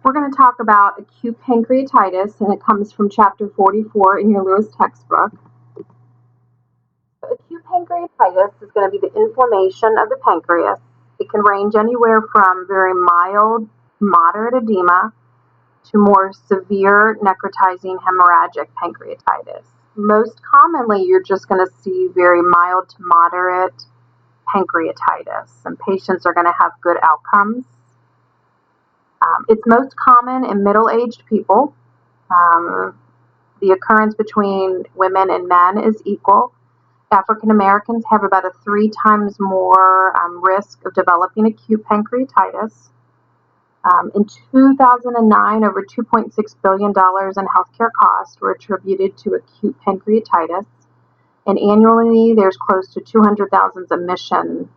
We're going to talk about acute pancreatitis, and it comes from chapter 44 in your Lewis textbook. Acute pancreatitis is going to be the inflammation of the pancreas. It can range anywhere from very mild, moderate edema to more severe necrotizing hemorrhagic pancreatitis. Most commonly, you're just going to see very mild to moderate pancreatitis, and patients are going to have good outcomes. It's most common in middle-aged people. The occurrence between women and men is equal. African Americans have about a 3 times more risk of developing acute pancreatitis. In 2009, over $2.6 billion in healthcare costs were attributed to acute pancreatitis, and annually there's close to 200,000 admissions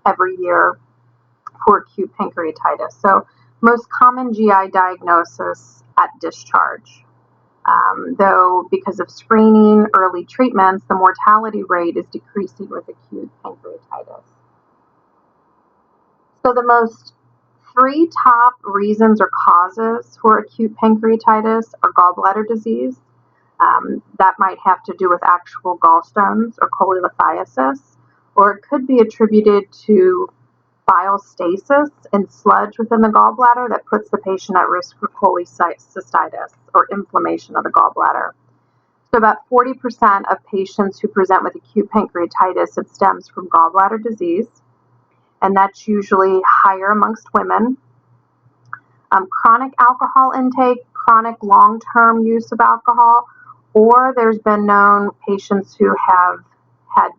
every year for acute pancreatitis. So most common GI diagnosis at discharge. Though because of screening, early treatments, the mortality rate is decreasing with acute pancreatitis. So the 3 top reasons or causes for acute pancreatitis are gallbladder disease. That might have to do with actual gallstones or cholelithiasis, or it could be attributed to bile stasis and sludge within the gallbladder that puts the patient at risk for cholecystitis or inflammation of the gallbladder. So about 40% of patients who present with acute pancreatitis, it stems from gallbladder disease, and that's usually higher amongst women. Chronic alcohol intake, chronic long-term use of alcohol, or there's been known patients who have had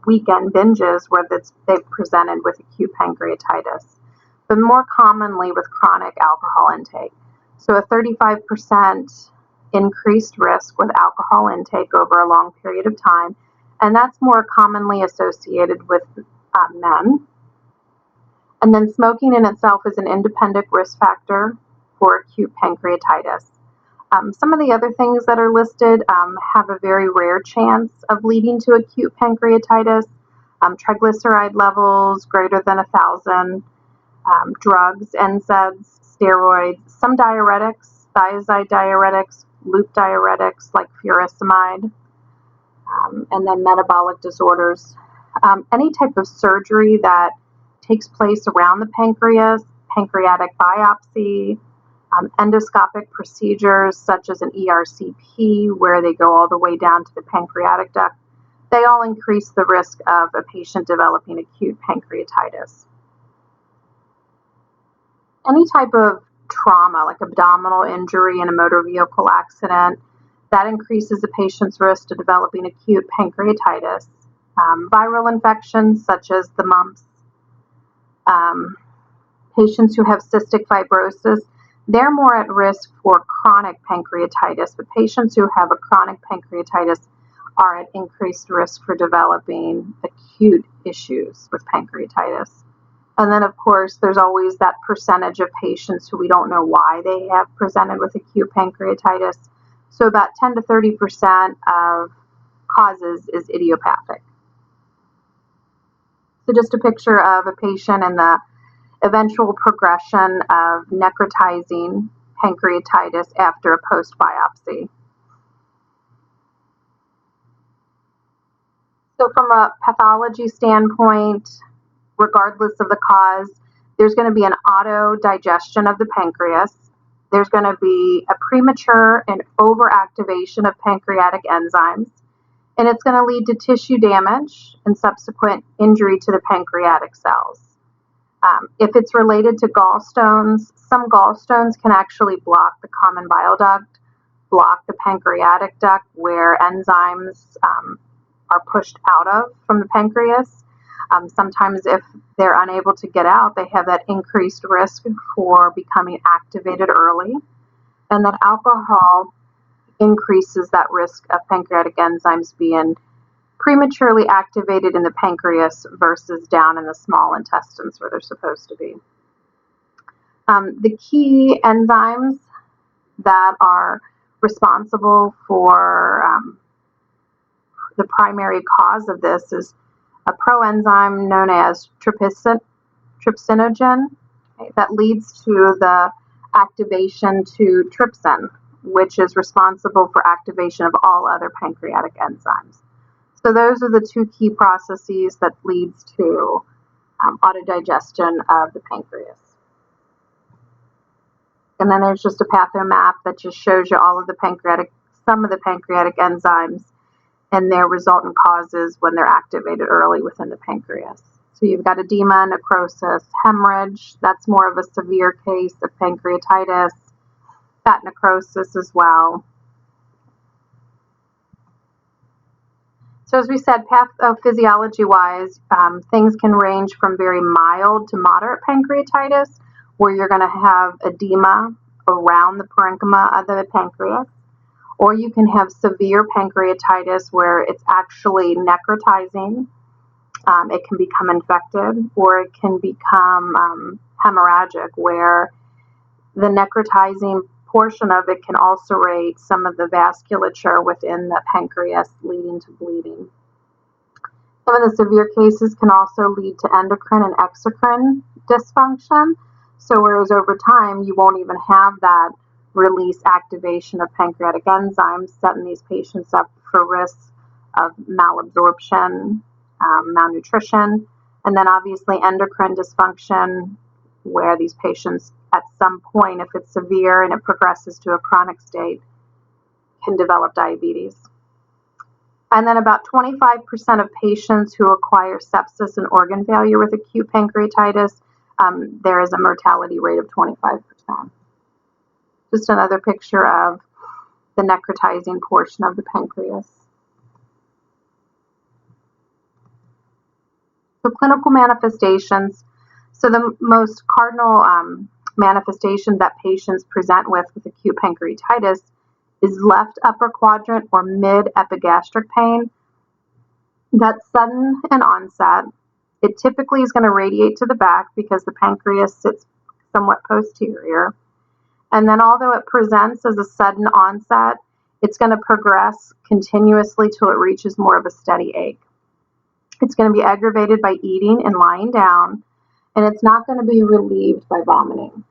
weekend binges where they've presented with acute pancreatitis, but more commonly with chronic alcohol intake. So a 35% increased risk with alcohol intake over a long period of time, and that's more commonly associated with men. And then smoking in itself is an independent risk factor for acute pancreatitis. Some of the other things that are listed have a very rare chance of leading to acute pancreatitis. Triglyceride levels greater than 1,000, drugs, NSAIDs, steroids, some diuretics, thiazide diuretics, loop diuretics like furosemide, and then metabolic disorders. Any type of surgery that takes place around the pancreas, pancreatic biopsy, endoscopic procedures such as an ERCP where they go all the way down to the pancreatic duct, they all increase the risk of a patient developing acute pancreatitis. Any type of trauma like abdominal injury in a motor vehicle accident, that increases a patient's risk to developing acute pancreatitis. Viral infections such as the mumps, patients who have cystic fibrosis, they're more at risk for chronic pancreatitis, but patients who have a chronic pancreatitis are at increased risk for developing acute issues with pancreatitis. And then, of course, there's always that percentage of patients who we don't know why they have presented with acute pancreatitis. So about 10 to 30% of causes is idiopathic. So just a picture of a patient and the eventual progression of necrotizing pancreatitis after a post-biopsy. So from a pathology standpoint, regardless of the cause, there's going to be an auto-digestion of the pancreas. There's going to be a premature and overactivation of pancreatic enzymes, and it's going to lead to tissue damage and subsequent injury to the pancreatic cells. If it's related to gallstones, some gallstones can actually block the common bile duct, block the pancreatic duct where enzymes are pushed out of from the pancreas. Sometimes if they're unable to get out, they have that increased risk for becoming activated early. And that alcohol increases that risk of pancreatic enzymes being prematurely activated in the pancreas versus down in the small intestines where they're supposed to be. The key enzymes that are responsible for the primary cause of this is a proenzyme known as trypsinogen that leads to the activation to trypsin, which is responsible for activation of all other pancreatic enzymes. So those are the two key processes that leads to autodigestion of the pancreas. And then there's just a pathomap that just shows you some of the pancreatic enzymes and their resultant causes when they're activated early within the pancreas. So you've got edema, necrosis, hemorrhage. That's more of a severe case of pancreatitis. Fat necrosis as well. So as we said, pathophysiology-wise, things can range from very mild to moderate pancreatitis, where you're going to have edema around the parenchyma of the pancreas, or you can have severe pancreatitis where it's actually necrotizing. It can become infected, or it can become hemorrhagic, where the necrotizing portion of it can ulcerate some of the vasculature within the pancreas, leading to bleeding. Some of the severe cases can also lead to endocrine and exocrine dysfunction. So whereas over time you won't even have that release activation of pancreatic enzymes, setting these patients up for risks of malabsorption, malnutrition, and then obviously endocrine dysfunction, where these patients at some point, if it's severe and it progresses to a chronic state, can develop diabetes. And then about 25% of patients who acquire sepsis and organ failure with acute pancreatitis, there is a mortality rate of 25%. Just another picture of the necrotizing portion of the pancreas. So clinical manifestations. So the most cardinal manifestation that patients present with acute pancreatitis is left upper quadrant or mid-epigastric pain. That's sudden in onset. It typically is going to radiate to the back because the pancreas sits somewhat posterior. And then although it presents as a sudden onset, it's going to progress continuously till it reaches more of a steady ache. It's going to be aggravated by eating and lying down, and it's not going to be relieved by vomiting.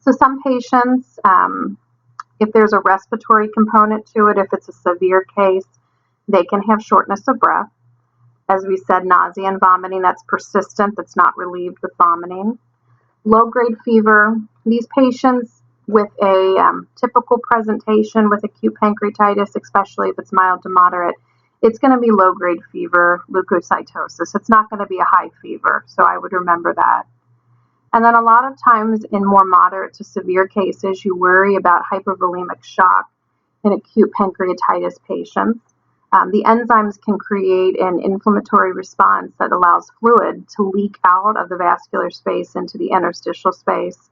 So some patients, if there's a respiratory component to it, if it's a severe case, they can have shortness of breath. As we said, nausea and vomiting, that's persistent, that's not relieved with vomiting. Low-grade fever, these patients with a typical presentation with acute pancreatitis, especially if it's mild to moderate, it's going to be low-grade fever, leukocytosis. It's not going to be a high fever, so I would remember that. And then a lot of times in more moderate to severe cases, you worry about hypovolemic shock in acute pancreatitis patients. The enzymes can create an inflammatory response that allows fluid to leak out of the vascular space into the interstitial space,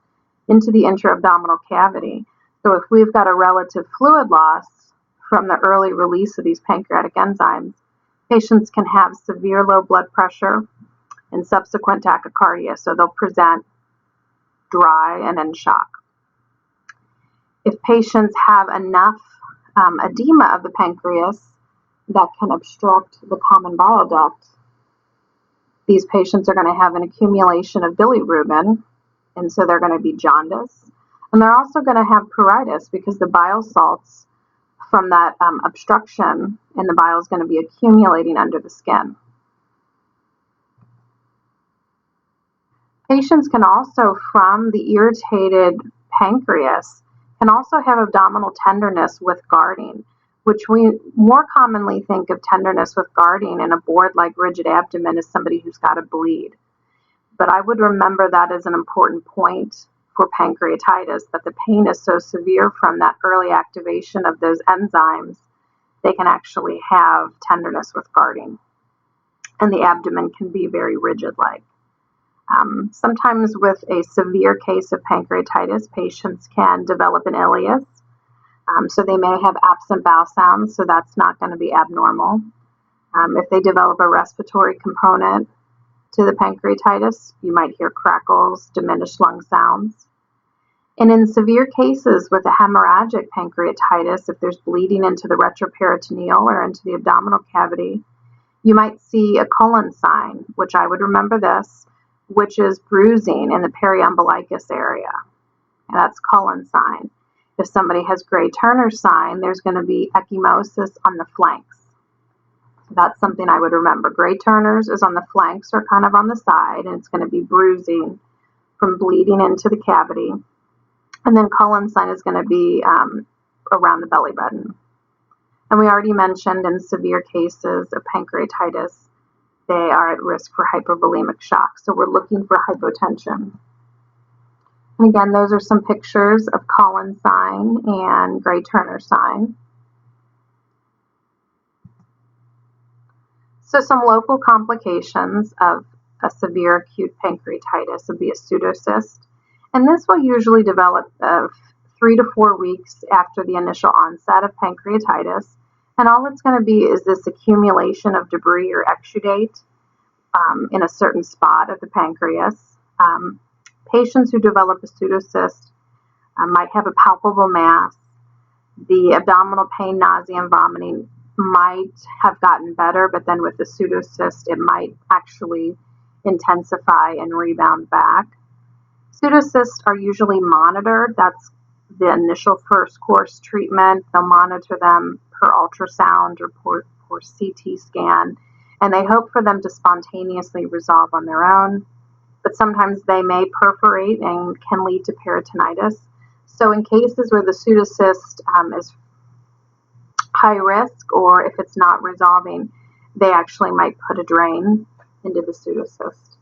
into the intra-abdominal cavity. So if we've got a relative fluid loss from the early release of these pancreatic enzymes, patients can have severe low blood pressure and subsequent tachycardia, so they'll present dry and in shock. If patients have enough edema of the pancreas that can obstruct the common bile duct, these patients are going to have an accumulation of bilirubin, and so they're going to be jaundiced. And they're also going to have pruritus because the bile salts from that obstruction in the bile is going to be accumulating under the skin. Patients can also, from the irritated pancreas, can also have abdominal tenderness with guarding, which we more commonly think of tenderness with guarding in a board-like rigid abdomen as somebody who's got a bleed. But I would remember that as an important point for pancreatitis, that the pain is so severe from that early activation of those enzymes, they can actually have tenderness with guarding. And the abdomen can be very rigid-like. Sometimes with a severe case of pancreatitis, patients can develop an ileus. So they may have absent bowel sounds, so that's not going to be abnormal. If they develop a respiratory component to the pancreatitis, you might hear crackles, diminished lung sounds. And in severe cases with a hemorrhagic pancreatitis, if there's bleeding into the retroperitoneal or into the abdominal cavity, you might see a colon sign, which I would remember this. which is bruising in the periumbilicus area. And that's Cullen's sign. If somebody has Gray-Turner's sign, there's going to be ecchymosis on the flanks. So that's something I would remember. Gray-Turner's is on the flanks or kind of on the side, and it's going to be bruising from bleeding into the cavity. And then Cullen's sign is going to be around the belly button. And we already mentioned in severe cases of pancreatitis, they are at risk for hypovolemic shock. So we're looking for hypotension. And again, those are some pictures of Cullen's sign and Gray-Turner's sign. So some local complications of a severe acute pancreatitis would be a pseudocyst. And this will usually develop 3 to 4 weeks after the initial onset of pancreatitis. And all it's going to be is this accumulation of debris or exudate in a certain spot of the pancreas. Patients who develop a pseudocyst might have a palpable mass. The abdominal pain, nausea, and vomiting might have gotten better, but then with the pseudocyst, it might actually intensify and rebound back. Pseudocysts are usually monitored. That's the initial first course treatment. They'll monitor them per ultrasound or per CT scan, and they hope for them to spontaneously resolve on their own. But sometimes they may perforate and can lead to peritonitis. So in cases where the pseudocyst is high risk, or if it's not resolving, they actually might put a drain into the pseudocyst.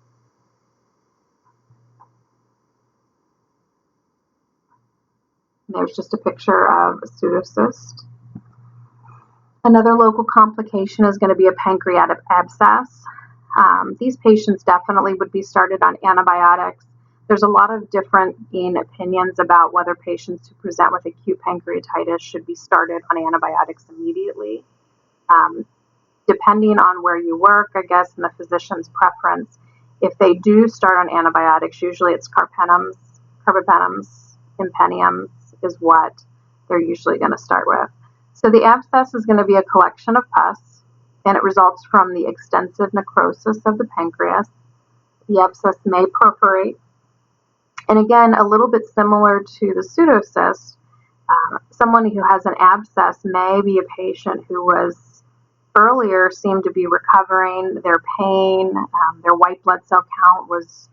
There's just a picture of a pseudocyst. Another local complication is going to be a pancreatic abscess. These patients definitely would be started on antibiotics. There's a lot of different opinions about whether patients who present with acute pancreatitis should be started on antibiotics immediately. Depending on where you work, I guess, and the physician's preference, if they do start on antibiotics, usually it's carbapenems, impeniums is what they're usually going to start with. So the abscess is going to be a collection of pus, and it results from the extensive necrosis of the pancreas. The abscess may perforate. And again, a little bit similar to the pseudocyst, someone who has an abscess may be a patient who was earlier seemed to be recovering, their pain, their white blood cell count was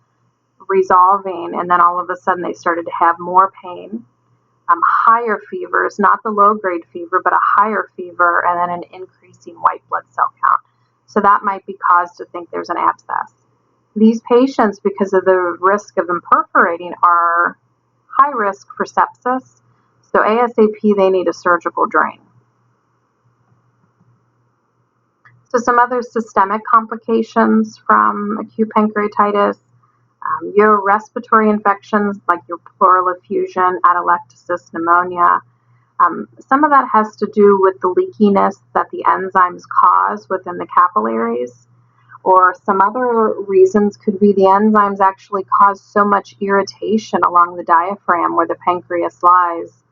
resolving, and then all of a sudden they started to have more pain, higher fevers, not the low-grade fever, but a higher fever, and then an increasing white blood cell count. So that might be cause to think there's an abscess. These patients, because of the risk of them perforating, are high risk for sepsis. So ASAP, they need a surgical drain. So some other systemic complications from acute pancreatitis, your respiratory infections like your pleural effusion, atelectasis, pneumonia. Some of that has to do with the leakiness that the enzymes cause within the capillaries, or some other reasons could be the enzymes actually cause so much irritation along the diaphragm where the pancreas lies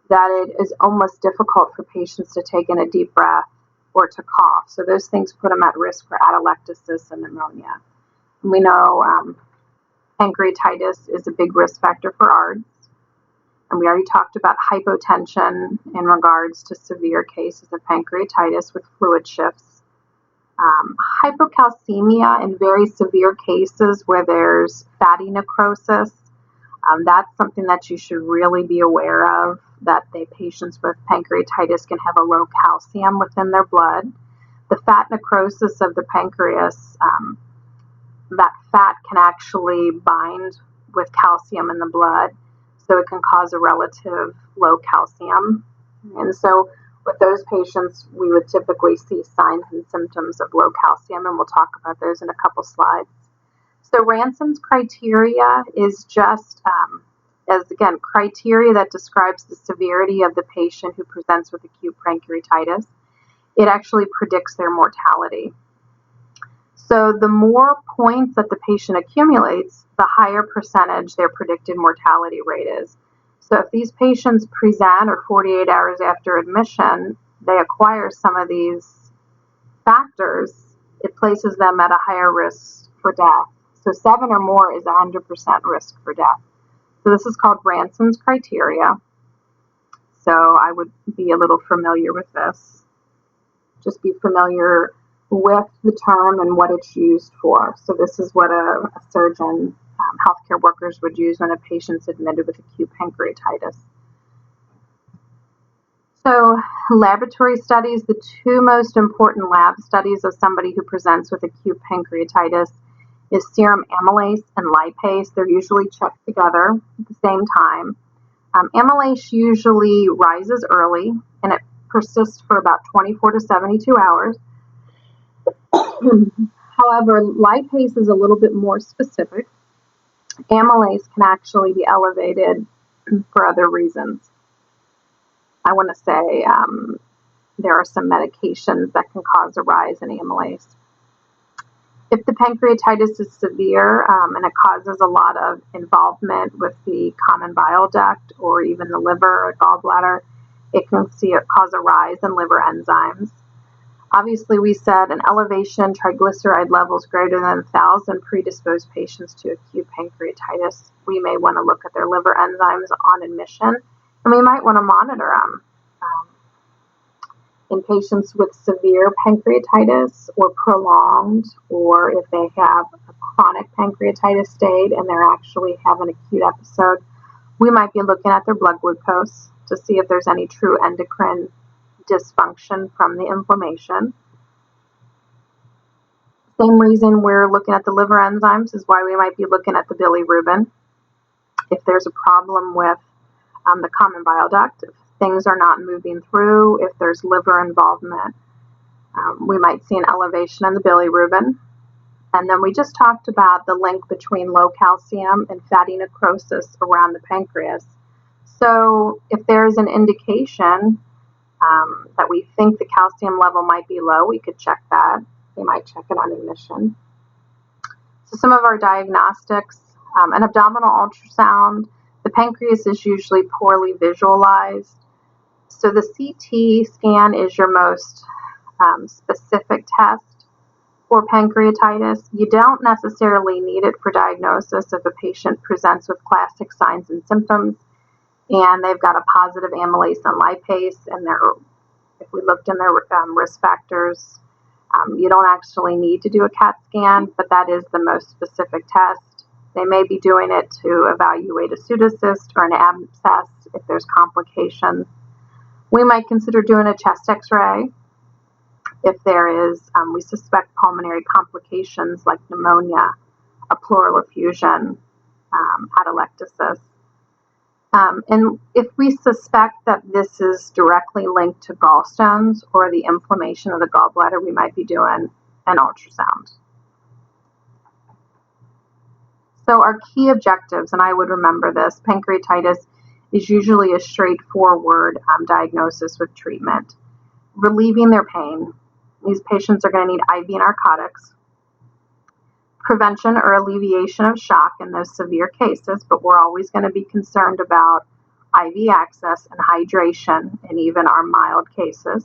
that it is almost difficult for patients to take in a deep breath or to cough. So those things put them at risk for atelectasis and pneumonia. And we know pancreatitis is a big risk factor for ARDS. And we already talked about hypotension in regards to severe cases of pancreatitis with fluid shifts. Hypocalcemia in very severe cases where there's fatty necrosis. That's something that you should really be aware of, that the patients with pancreatitis can have a low calcium within their blood. The fat necrosis of the pancreas, that fat can actually bind with calcium in the blood, so it can cause a relative low calcium. And so with those patients, we would typically see signs and symptoms of low calcium, and we'll talk about those in a couple slides. So Ransom's criteria is just, again, criteria that describes the severity of the patient who presents with acute pancreatitis. It actually predicts their mortality. So the more points that the patient accumulates, the higher percentage their predicted mortality rate is. So if these patients present or 48 hours after admission, they acquire some of these factors, it places them at a higher risk for death. So 7 or more is 100% risk for death. So this is called Branson's criteria. So I would be a little familiar with this. Just be familiar with the term and what it's used for. So this is what a surgeon, healthcare workers would use when a patient's admitted with acute pancreatitis. So laboratory studies, the two most important lab studies of somebody who presents with acute pancreatitis is serum amylase and lipase. They're usually checked together at the same time. Amylase usually rises early and it persists for about 24 to 72 hours. However, lipase is a little bit more specific. Amylase can actually be elevated for other reasons. I want to say there are some medications that can cause a rise in amylase. If the pancreatitis is severe and it causes a lot of involvement with the common bile duct or even the liver or gallbladder, it can cause a rise in liver enzymes. Obviously, we said an elevation in triglyceride levels greater than 1,000 predispose patients to acute pancreatitis. We may want to look at their liver enzymes on admission, and we might want to monitor them. In patients with severe pancreatitis or prolonged, or if they have a chronic pancreatitis state and they're actually have an acute episode, we might be looking at their blood glucose to see if there's any true endocrine dysfunction from the inflammation. Same reason we're looking at the liver enzymes is why we might be looking at the bilirubin. If there's a problem with the common bile duct, if things are not moving through, if there's liver involvement, we might see an elevation in the bilirubin. And then we just talked about the link between low calcium and fatty necrosis around the pancreas. So if there's an indication that we think the calcium level might be low, we could check that. We might check it on admission. So some of our diagnostics, an abdominal ultrasound. The pancreas is usually poorly visualized. So the CT scan is your most specific test for pancreatitis. You don't necessarily need it for diagnosis if a patient presents with classic signs and symptoms and they've got a positive amylase and lipase, and if we looked in their risk factors, you don't actually need to do a CAT scan, but that is the most specific test. They may be doing it to evaluate a pseudocyst or an abscess if there's complications. We might consider doing a chest x-ray if there is, we suspect pulmonary complications like pneumonia, a pleural effusion, atelectasis. And if we suspect that this is directly linked to gallstones or the inflammation of the gallbladder, we might be doing an ultrasound. So our key objectives, and I would remember this, pancreatitis is usually a straightforward diagnosis with treatment. Relieving their pain. These patients are going to need IV narcotics. Prevention or alleviation of shock in those severe cases, but we're always going to be concerned about IV access and hydration in even our mild cases.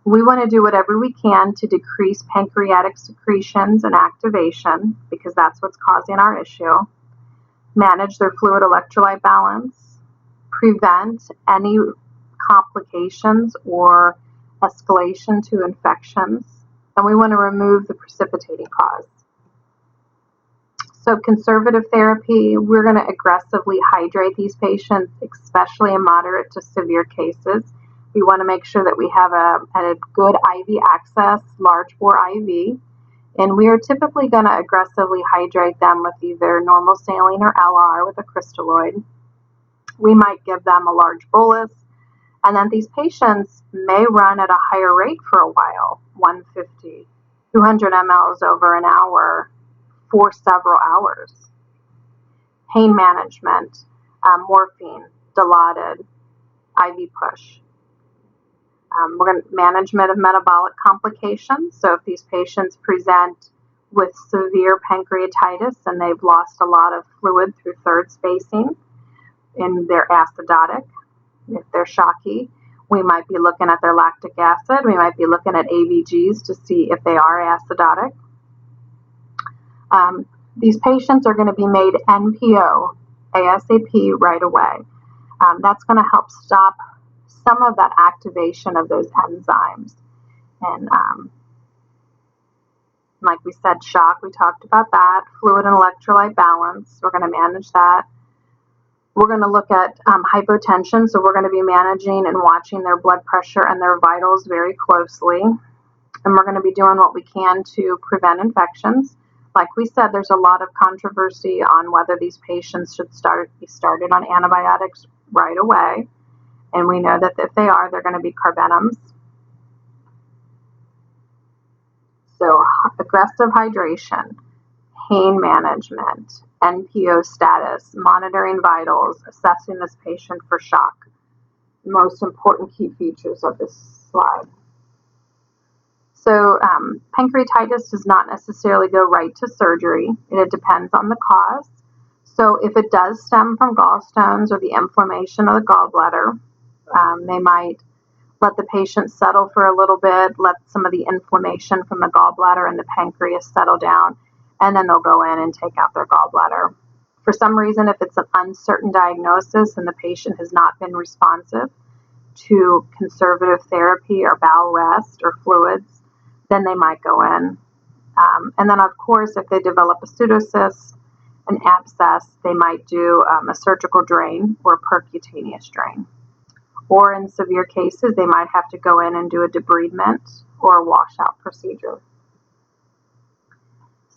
We want to do whatever we can to decrease pancreatic secretions and activation because that's what's causing our issue. Manage their fluid electrolyte balance. Prevent any complications or escalation to infections. And we want to remove the precipitating cause. So conservative therapy, we're going to aggressively hydrate these patients, especially in moderate to severe cases. We want to make sure that we have a good IV access, large bore IV, and we are typically going to aggressively hydrate them with either normal saline or LR with a crystalloid. We might give them a large bolus, and then these patients may run at a higher rate for a while, 150, 200 mLs over an hour for several hours. Pain management, morphine, Dilaudid, IV push. We're going to management of metabolic complications. So if these patients present with severe pancreatitis and they've lost a lot of fluid through third spacing and they're acidotic, if they're shocky, we might be looking at their lactic acid. We might be looking at AVGs to see if they are acidotic. these patients are going to be made NPO ASAP right away. That's going to help stop some of that activation of those enzymes. And like we said, shock, we talked about that. Fluid and electrolyte balance, we're going to manage that. We're going to look at hypotension, so we're going to be managing and watching their blood pressure and their vitals very closely. And we're going to be doing what we can to prevent infections. Like we said, there's a lot of controversy on whether these patients should be started on antibiotics right away. And we know that if they are, they're going to be carbenims. So aggressive hydration, pain management, NPO status, monitoring vitals, assessing this patient for shock. Most important key features of this slide. So pancreatitis does not necessarily go right to surgery. It depends on the cause. So if it does stem from gallstones or the inflammation of the gallbladder, they might let the patient settle for a little bit, let some of the inflammation from the gallbladder and the pancreas settle down, and then they'll go in and take out their gallbladder. For some reason, if it's an uncertain diagnosis and the patient has not been responsive to conservative therapy or bowel rest or fluids, then they might go in. And then, of course, if they develop a pseudocyst, an abscess, they might do a surgical drain or a percutaneous drain. Or in severe cases, they might have to go in and do a debridement or a washout procedure.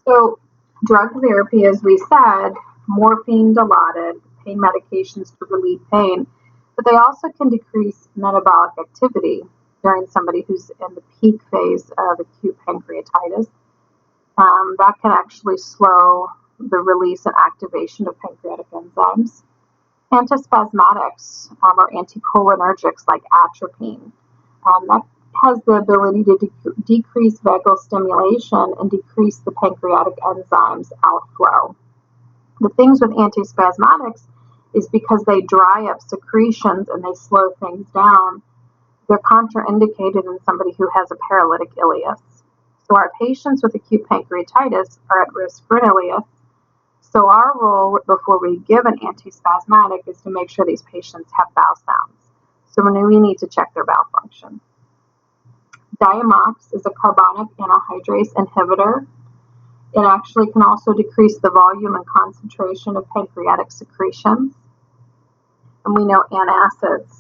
So drug therapy, as we said, morphine, Dilaudid, pain medications to relieve pain, but they also can decrease metabolic activity during somebody who's in the peak phase of acute pancreatitis. That can actually slow the release and activation of pancreatic enzymes. Antispasmodics or anticholinergics like atropine, that has the ability to decrease vagal stimulation and decrease the pancreatic enzymes outflow. The things with antispasmodics is because they dry up secretions and they slow things down, they're contraindicated in somebody who has a paralytic ileus. So our patients with acute pancreatitis are at risk for an ileus. So our role before we give an antispasmodic is to make sure these patients have bowel sounds. So we need to check their bowel function. Diamox is a carbonic anhydrase inhibitor. It actually can also decrease the volume and concentration of pancreatic secretions. And we know antacids,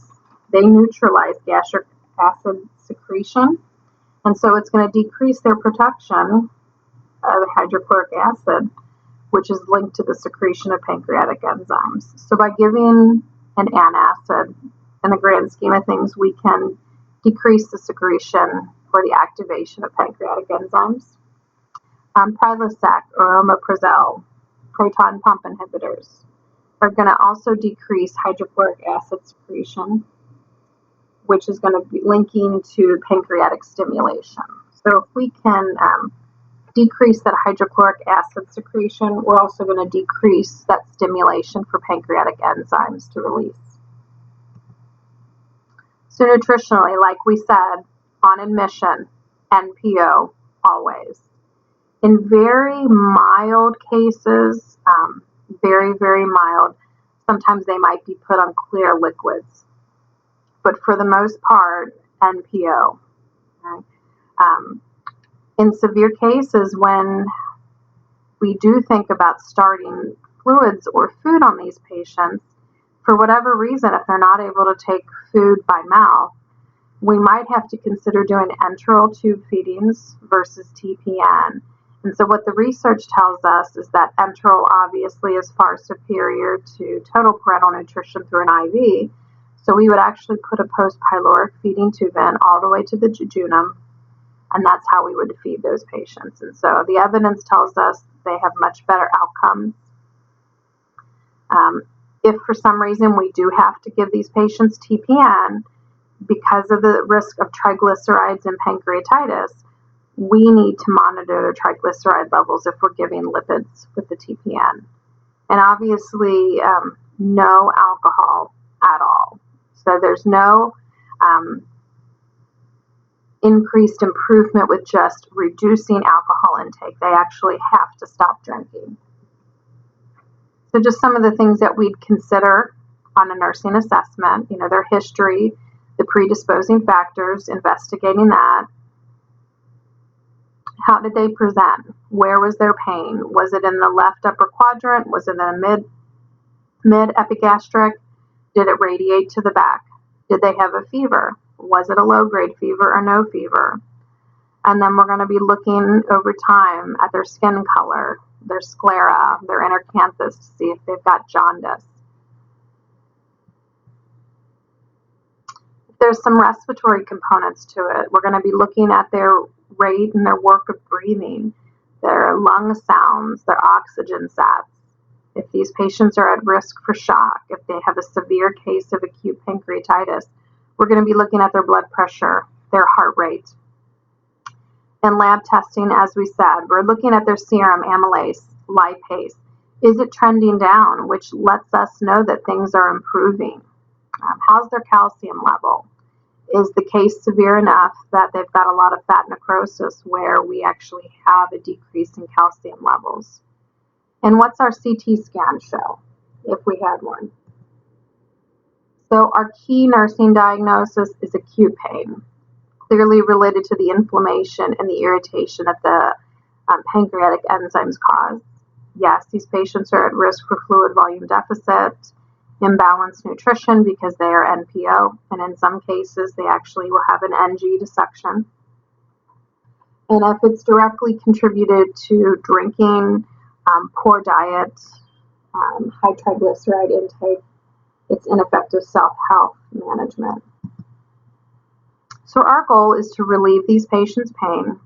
they neutralize gastric acid secretion. And so it's going to decrease their production of hydrochloric acid, which is linked to the secretion of pancreatic enzymes. So by giving an antacid, in the grand scheme of things, we can decrease the secretion or the activation of pancreatic enzymes. Prilosec or omeprazole, proton pump inhibitors, are going to also decrease hydrochloric acid secretion, which is going to be linking to pancreatic stimulation. So if we can decrease that hydrochloric acid secretion, we're also going to decrease that stimulation for pancreatic enzymes to release. So nutritionally, like we said, on admission, NPO always. In very mild cases, very, very mild, sometimes they might be put on clear liquids. But for the most part, NPO. Okay? In severe cases, when we do think about starting fluids or food on these patients, for whatever reason, if they're not able to take food by mouth, we might have to consider doing enteral tube feedings versus TPN. And so what the research tells us is that enteral obviously is far superior to total parenteral nutrition through an IV. So we would actually put a post-pyloric feeding tube in all the way to the jejunum, and that's how we would feed those patients. And so the evidence tells us they have much better outcomes. If for some reason we do have to give these patients TPN because of the risk of triglycerides and pancreatitis, we need to monitor their triglyceride levels if we're giving lipids with the TPN. And obviously, no alcohol at all. So there's no increased improvement with just reducing alcohol intake. They actually have to stop drinking. So just some of the things that we'd consider on a nursing assessment, their history, the predisposing factors, investigating that. How did they present? Where was their pain? Was it in the left upper quadrant? Was it in the mid epigastric? Did it radiate to the back? Did they have a fever? Was it a low-grade fever or no fever? And then we're going to be looking over time at their skin color, their sclera, their inner canthus to see if they've got jaundice. There's some respiratory components to it. We're going to be looking at their rate and their work of breathing, their lung sounds, their oxygen sats. If these patients are at risk for shock, if they have a severe case of acute pancreatitis, we're going to be looking at their blood pressure, their heart rate. And lab testing, as we said, we're looking at their serum amylase, lipase. Is it trending down, which lets us know that things are improving? How's their calcium level? Is the case severe enough that they've got a lot of fat necrosis where we actually have a decrease in calcium levels? And what's our CT scan show, if we had one? So our key nursing diagnosis is acute pain, clearly related to the inflammation and the irritation that the pancreatic enzymes cause. Yes, these patients are at risk for fluid volume deficit, imbalanced nutrition because they are NPO, and in some cases they actually will have an NG dissection. And if it's directly contributed to drinking, poor diet, high triglyceride intake, it's ineffective self-health management. So our goal is to relieve these patients' pain,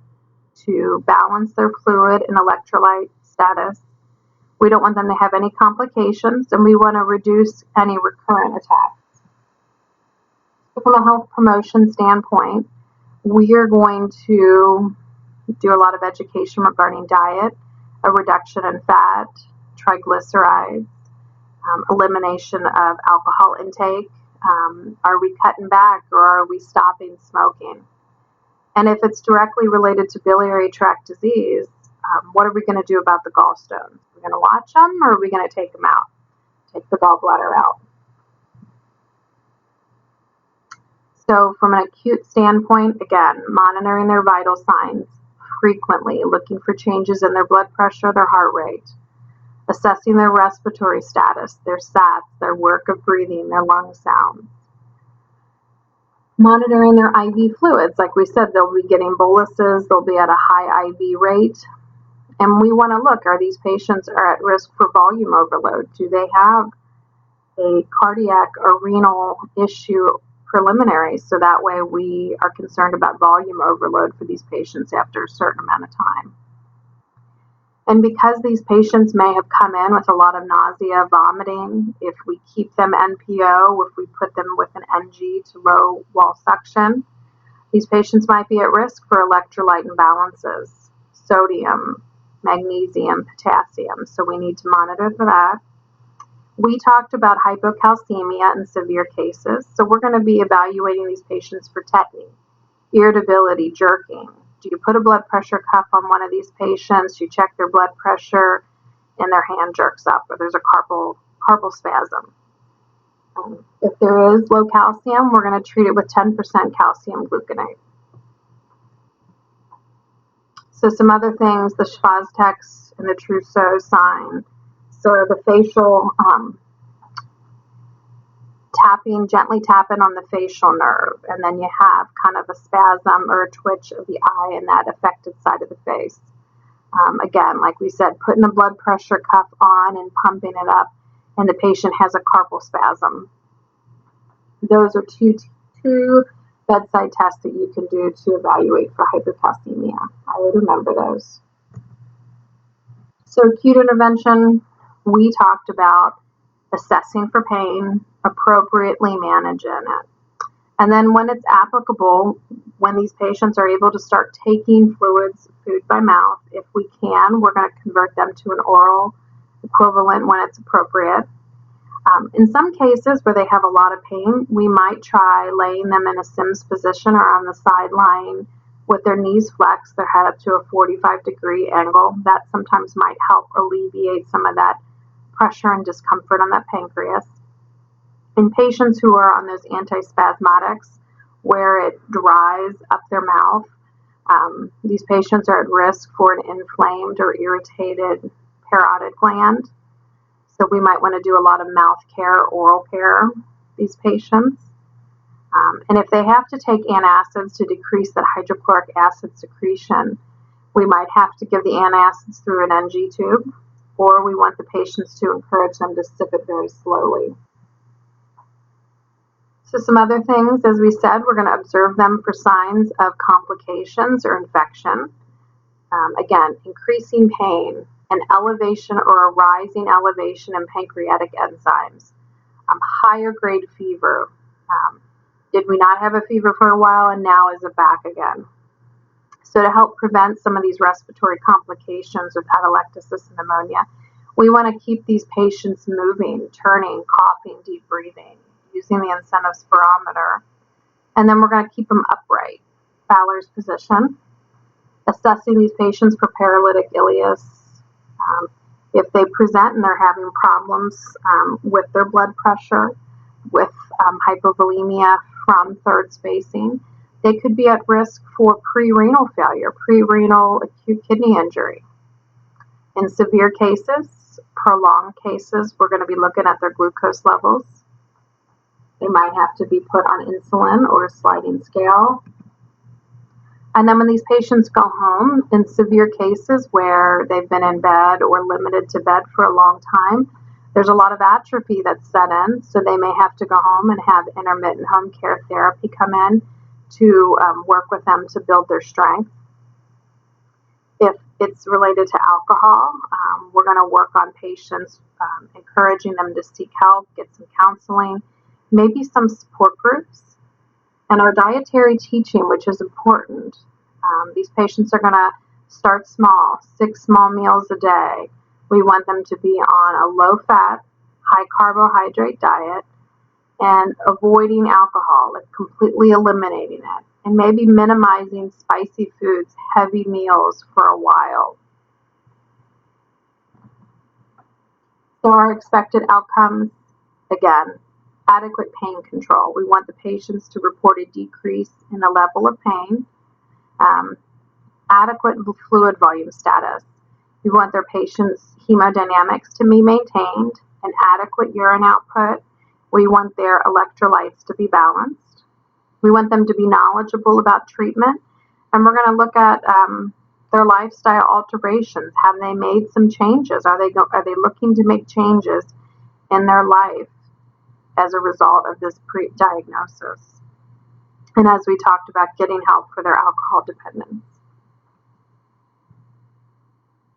to balance their fluid and electrolyte status. We don't want them to have any complications, and we want to reduce any recurrent attacks. So from a health promotion standpoint, we are going to do a lot of education regarding diet, a reduction in fat, triglycerides, elimination of alcohol intake. Are we cutting back or are we stopping smoking? And if it's directly related to biliary tract disease, what are we going to do about the gallstones? We're going to watch them or are we going to take them out? Take the gallbladder out. So from an acute standpoint, again, monitoring their vital signs frequently, looking for changes in their blood pressure, their heart rate, assessing their respiratory status, their SATs, their work of breathing, their lung sounds. Monitoring their IV fluids. Like we said, they'll be getting boluses, they'll be at a high IV rate. And we want to look, are these patients are at risk for volume overload? Do they have a cardiac or renal issue preliminary? So that way we are concerned about volume overload for these patients after a certain amount of time. And because these patients may have come in with a lot of nausea, vomiting, if we keep them NPO, if we put them with an NG to low wall suction, these patients might be at risk for electrolyte imbalances, sodium, magnesium, potassium. So we need to monitor for that. We talked about hypocalcemia in severe cases. So we're going to be evaluating these patients for tetany, irritability, jerking. Do you put a blood pressure cuff on one of these patients? You check their blood pressure and their hand jerks up, or there's a carpal spasm. If there is low calcium, we're going to treat it with 10% calcium gluconate. So some other things, the Schwaztex and the Trousseau sign. So the facial gently tapping on the facial nerve, and then you have kind of a spasm or a twitch of the eye in that affected side of the face. Again, like we said, putting a blood pressure cuff on and pumping it up, and the patient has a carpal spasm. Those are two bedside tests that you can do to evaluate for hypocalcemia. I would remember those. So acute intervention, we talked about assessing for pain, appropriately managing it. And then when it's applicable, when these patients are able to start taking fluids, food by mouth, if we can, we're going to convert them to an oral equivalent when it's appropriate. In some cases where they have a lot of pain, we might try laying them in a Sims position or on the sideline with their knees flexed, their head up to a 45-degree angle. That sometimes might help alleviate some of that pressure and discomfort on that pancreas. In patients who are on those antispasmodics, where it dries up their mouth, these patients are at risk for an inflamed or irritated parotid gland. So we might want to do a lot of mouth care, oral care, these patients. And if they have to take antacids to decrease that hydrochloric acid secretion, we might have to give the antacids through an NG tube, or we want the patients to encourage them to sip it very slowly. So some other things, as we said, we're going to observe them for signs of complications or infection. Again, increasing pain, an elevation or a rising elevation in pancreatic enzymes, higher grade fever. Did we not have a fever for a while and now is it back again? So to help prevent some of these respiratory complications with atelectasis and pneumonia, we want to keep these patients moving, turning, coughing, deep breathing, using the incentive spirometer. And then we're going to keep them upright, Fowler's position, assessing these patients for paralytic ileus. If they present and they're having problems with their blood pressure, with hypovolemia from third spacing, they could be at risk for pre-renal failure, pre-renal acute kidney injury. In severe cases, prolonged cases, we're going to be looking at their glucose levels. They might have to be put on insulin or a sliding scale. And then when these patients go home, in severe cases where they've been in bed or limited to bed for a long time, there's a lot of atrophy that's set in, so they may have to go home and have intermittent home care therapy come in to work with them to build their strength. If it's related to alcohol, we're going to work on patients, encouraging them to seek help, get some counseling, maybe some support groups. And our dietary teaching, which is important, these patients are going to start small, 6 small meals a day. We want them to be on a low-fat, high-carbohydrate diet and avoiding alcohol, like completely eliminating it, and maybe minimizing spicy foods, heavy meals for a while. So our expected outcomes, again, adequate pain control. We want the patients to report a decrease in the level of pain, adequate fluid volume status. We want their patients' hemodynamics to be maintained, an adequate urine output. We want their electrolytes to be balanced. We want them to be knowledgeable about treatment, and we're going to look at their lifestyle alterations. Have they made some changes? Are they looking to make changes in their life as a result of this diagnosis? And as we talked about, getting help for their alcohol dependence.